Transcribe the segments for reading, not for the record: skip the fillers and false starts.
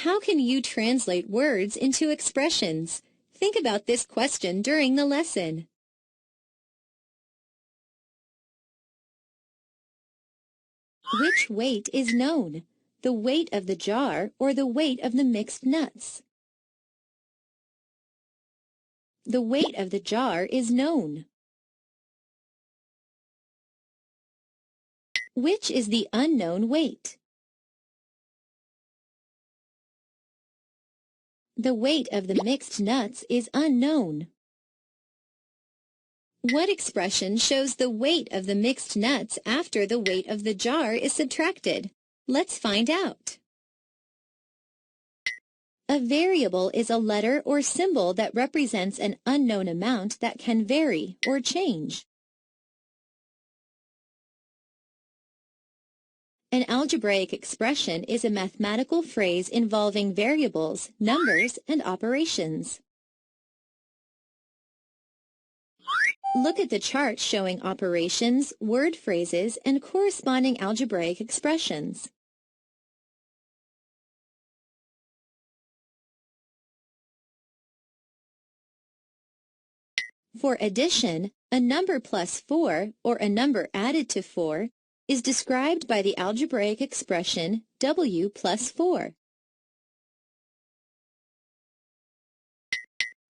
How can you translate words into expressions? Think about this question during the lesson. Which weight is known? The weight of the jar or the weight of the mixed nuts? The weight of the jar is known. Which is the unknown weight? The weight of the mixed nuts is unknown. What expression shows the weight of the mixed nuts after the weight of the jar is subtracted? Let's find out. A variable is a letter or symbol that represents an unknown amount that can vary or change. An algebraic expression is a mathematical phrase involving variables, numbers, and operations. Look at the chart showing operations, word phrases, and corresponding algebraic expressions. For addition, a number plus 4, or a number added to 4, is described by the algebraic expression w plus 4.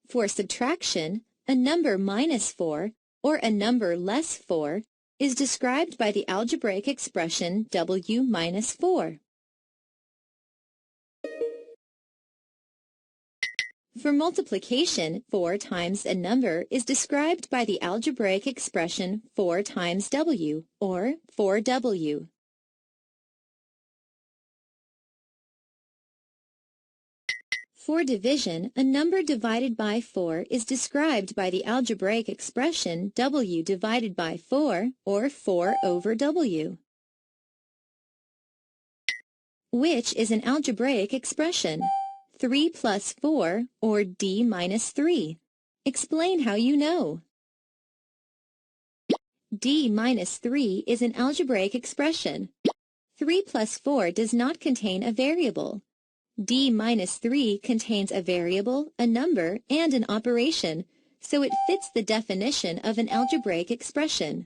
For subtraction, a number minus 4, or a number less 4, is described by the algebraic expression w minus 4. For multiplication, 4 times a number is described by the algebraic expression 4 times w, or 4w. For division, a number divided by 4 is described by the algebraic expression w divided by 4, or 4 over w. Which is an algebraic expression? 3 plus 4, or d minus 3. Explain how you know. d minus 3 is an algebraic expression. 3 plus 4 does not contain a variable. d minus 3 contains a variable, a number, and an operation, so it fits the definition of an algebraic expression.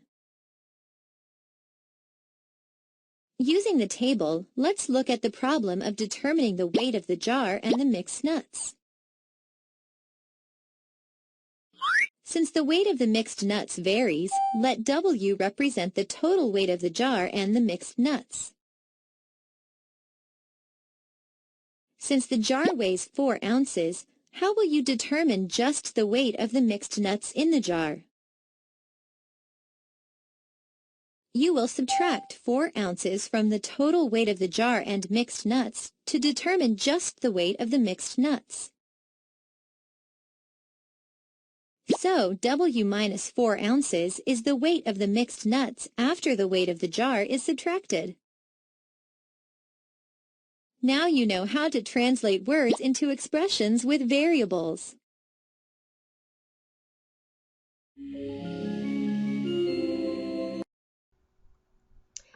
Using the table, let's look at the problem of determining the weight of the jar and the mixed nuts. Since the weight of the mixed nuts varies, let W represent the total weight of the jar and the mixed nuts. Since the jar weighs 4 ounces, how will you determine just the weight of the mixed nuts in the jar? You will subtract 4 ounces from the total weight of the jar and mixed nuts to determine just the weight of the mixed nuts. So, W minus 4 ounces is the weight of the mixed nuts after the weight of the jar is subtracted. Now you know how to translate words into expressions with variables.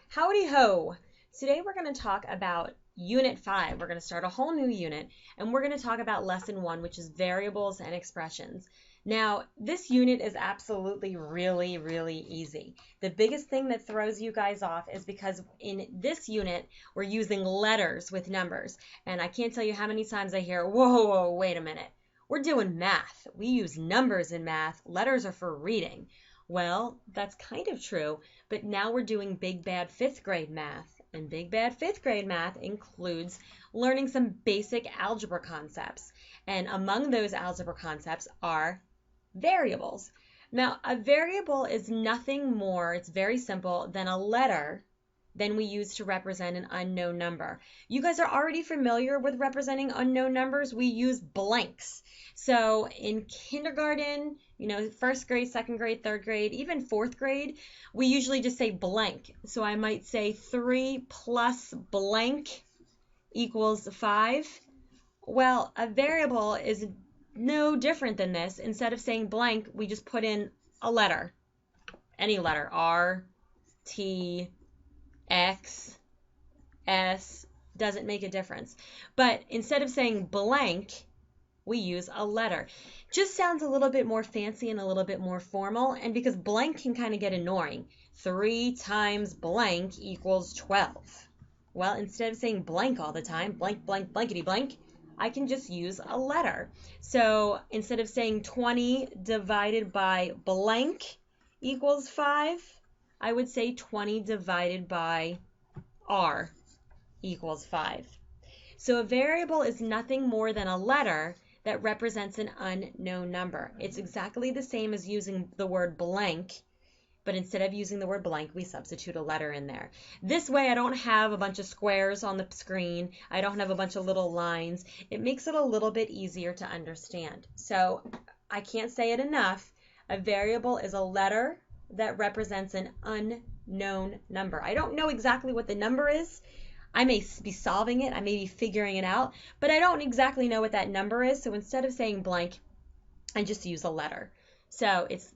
Howdy ho! Today we're going to talk about Unit 5. We're going to start a whole new unit, and we're going to talk about Lesson 1, which is variables and expressions. Now, this unit is absolutely really easy. The biggest thing that throws you guys off is because in this unit, we're using letters with numbers. And I can't tell you how many times I hear, whoa, wait a minute. We're doing math. We use numbers in math. Letters are for reading. Well, that's kind of true, but now we're doing Big Bad 5th grade math, and Big Bad 5th grade math includes learning some basic algebra concepts, and among those algebra concepts are variables. Now, a variable is nothing more, it's very simple, than a letter than we use to represent an unknown number. You guys are already familiar with representing unknown numbers. We use blanks. So in kindergarten, first grade, second grade, third grade, even fourth grade, we usually just say blank. So I might say 3 plus blank equals 5. Well, a variable is no different than this. Instead of saying blank, we just put in a letter, any letter, R, T, X, S, Doesn't make a difference. But instead of saying blank, we use a letter. Just sounds a little bit more fancy and a little bit more formal, and because blank can kind of get annoying. 3 times blank equals 12. Well, instead of saying blank all the time, blank, blank, blankety blank, I can just use a letter. So instead of saying 20 divided by blank equals 5, I would say 20 divided by R equals 5. So a variable is nothing more than a letter that represents an unknown number. It's exactly the same as using the word blank, but instead of using the word blank, we substitute a letter in there. This way I don't have a bunch of squares on the screen. I don't have a bunch of little lines. It makes it a little bit easier to understand. So I can't say it enough. A variable is a letter that represents an unknown number. I don't know exactly what the number is. I may be solving it, I may be figuring it out, but I don't exactly know what that number is. So instead of saying blank, I just use a letter. So it's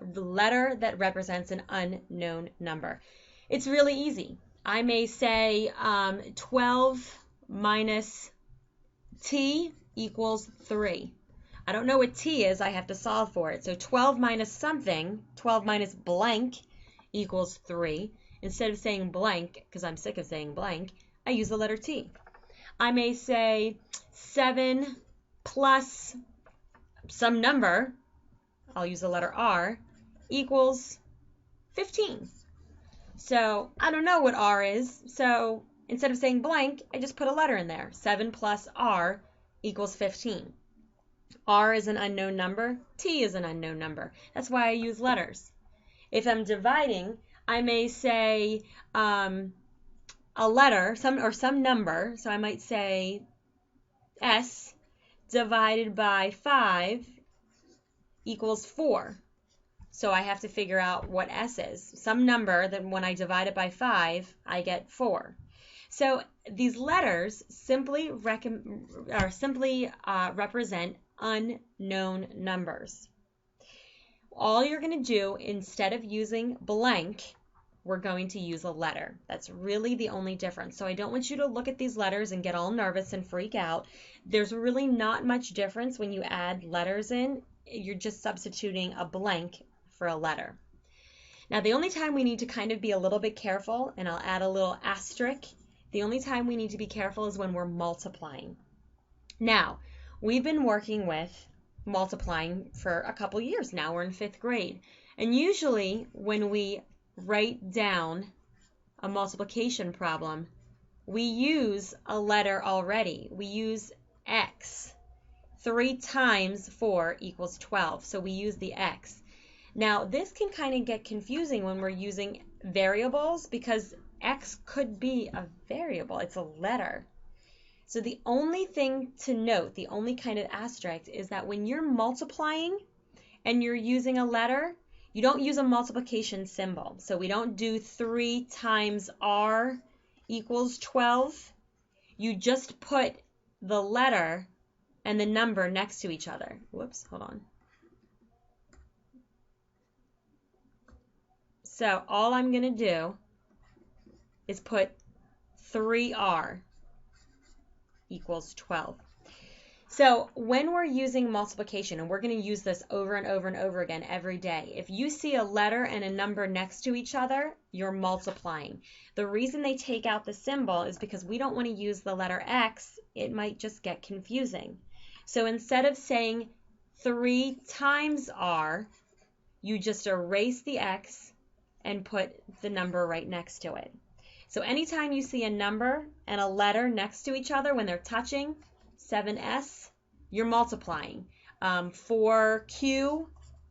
the letter that represents an unknown number. It's really easy. I may say 12 minus t equals 3. I don't know what t is, I have to solve for it. So 12 minus something, 12 minus blank equals 3. Instead of saying blank, because I'm sick of saying blank, I use the letter T. I may say 7 plus some number, I'll use the letter R, equals 15. So I don't know what R is, so instead of saying blank, I just put a letter in there. 7 plus R equals 15. R is an unknown number, T is an unknown number. That's why I use letters. If I'm dividing, I may say a letter, some number, so I might say S divided by 5 equals 4. So I have to figure out what S is. Some number that when I divide it by 5, I get 4. So these letters simply represent unknown numbers. All you're going to do, instead of using blank, we're going to use a letter. That's really the only difference. So I don't want you to look at these letters and get all nervous and freak out. There's really not much difference when you add letters in. You're just substituting a blank for a letter. Now the only time we need to kind of be a little bit careful, and I'll add a little asterisk, the only time we need to be careful is when we're multiplying. Now, we've been working with multiplying for a couple years now. We're in 5th grade. And usually when we write down a multiplication problem, we use a letter already. We use X. 3 times 4 equals 12. So we use the X. Now this can kind of get confusing when we're using variables because X could be a variable. It's a letter. So the only thing to note, the only kind of asterisk, is that when you're multiplying and you're using a letter, you don't use a multiplication symbol. So we don't do 3 times R equals 12. You just put the letter and the number next to each other. Whoops, hold on. So all I'm going to do is put 3R equals 12. So when we're using multiplication, and we're going to use this over and over and over again every day, if you see a letter and a number next to each other, you're multiplying. The reason they take out the symbol is because we don't want to use the letter X. It might just get confusing. So instead of saying 3 times R, you just erase the X and put the number right next to it. So anytime you see a number and a letter next to each other when they're touching, 7S, you're multiplying. 4Q,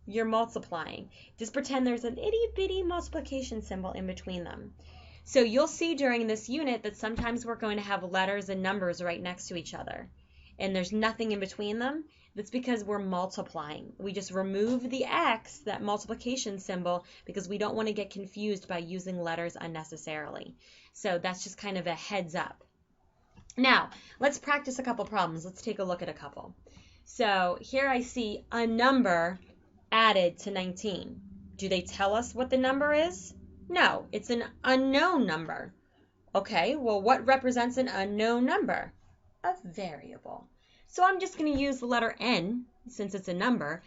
you're multiplying. Just pretend there's an itty-bitty multiplication symbol in between them. So you'll see during this unit that sometimes we're going to have letters and numbers right next to each other, and there's nothing in between them. That's because we're multiplying. We just remove the X, that multiplication symbol, because we don't want to get confused by using letters unnecessarily. So that's just kind of a heads up. Now, let's practice a couple problems. Let's take a look at a couple. So here I see a number added to 19. Do they tell us what the number is? No, it's an unknown number. Okay, well, what represents an unknown number? A variable. So I'm just going to use the letter N since it's a number.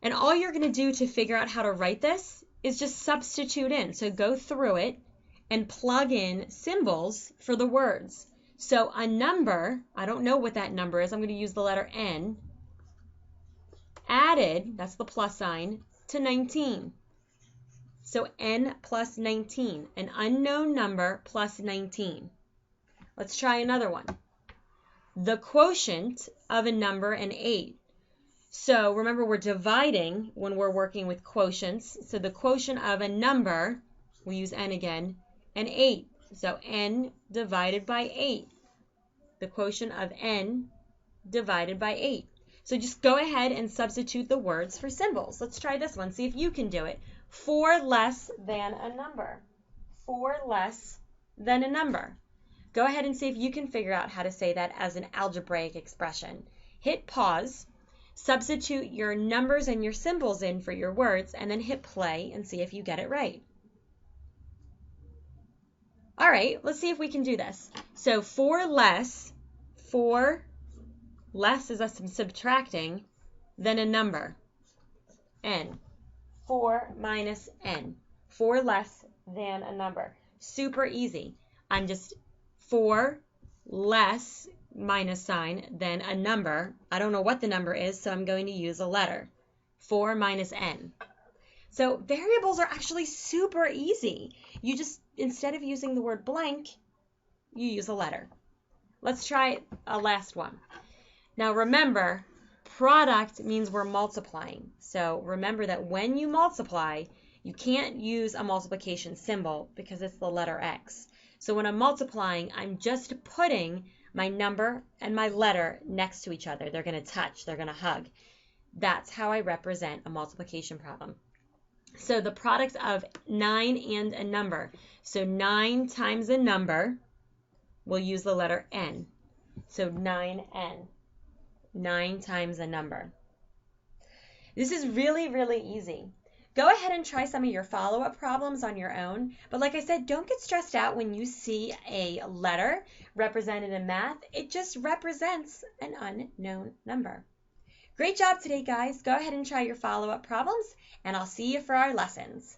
And all you're going to do to figure out how to write this is just substitute in. So go through it and plug in symbols for the words. So a number, I don't know what that number is. I'm going to use the letter N, added, that's the plus sign, to 19. So N plus 19, an unknown number plus 19. Let's try another one. The quotient of a number and 8. So remember, we're dividing when we're working with quotients. So the quotient of a number, we use N again, and 8. So N divided by 8. The quotient of N divided by 8. So just go ahead and substitute the words for symbols. Let's try this one. See if you can do it. 4 less than a number. 4 less than a number. Go ahead and see if you can figure out how to say that as an algebraic expression. Hit pause, substitute your numbers and your symbols in for your words, and then hit play and see if you get it right. All right, let's see if we can do this. So 4 less is us subtracting, then a number, N. 4 minus N. 4 less than a number. Super easy. I'm just 4 less minus sign than a number. I don't know what the number is, so I'm going to use a letter. 4 minus N. So variables are actually super easy. You just, instead of using the word blank, you use a letter. Let's try a last one. Now remember, product means we're multiplying. So remember that when you multiply, you can't use a multiplication symbol because it's the letter X. So when I'm multiplying, I'm just putting my number and my letter next to each other. They're going to touch, they're going to hug. That's how I represent a multiplication problem. So the product of 9 and a number. So 9 times a number, we'll use the letter N. So 9N. 9 times a number. This is really, really easy. Go ahead and try some of your follow-up problems on your own. But like I said, don't get stressed out when you see a letter represented in math. It just represents an unknown number. Great job today, guys. Go ahead and try your follow-up problems, and I'll see you for our lessons.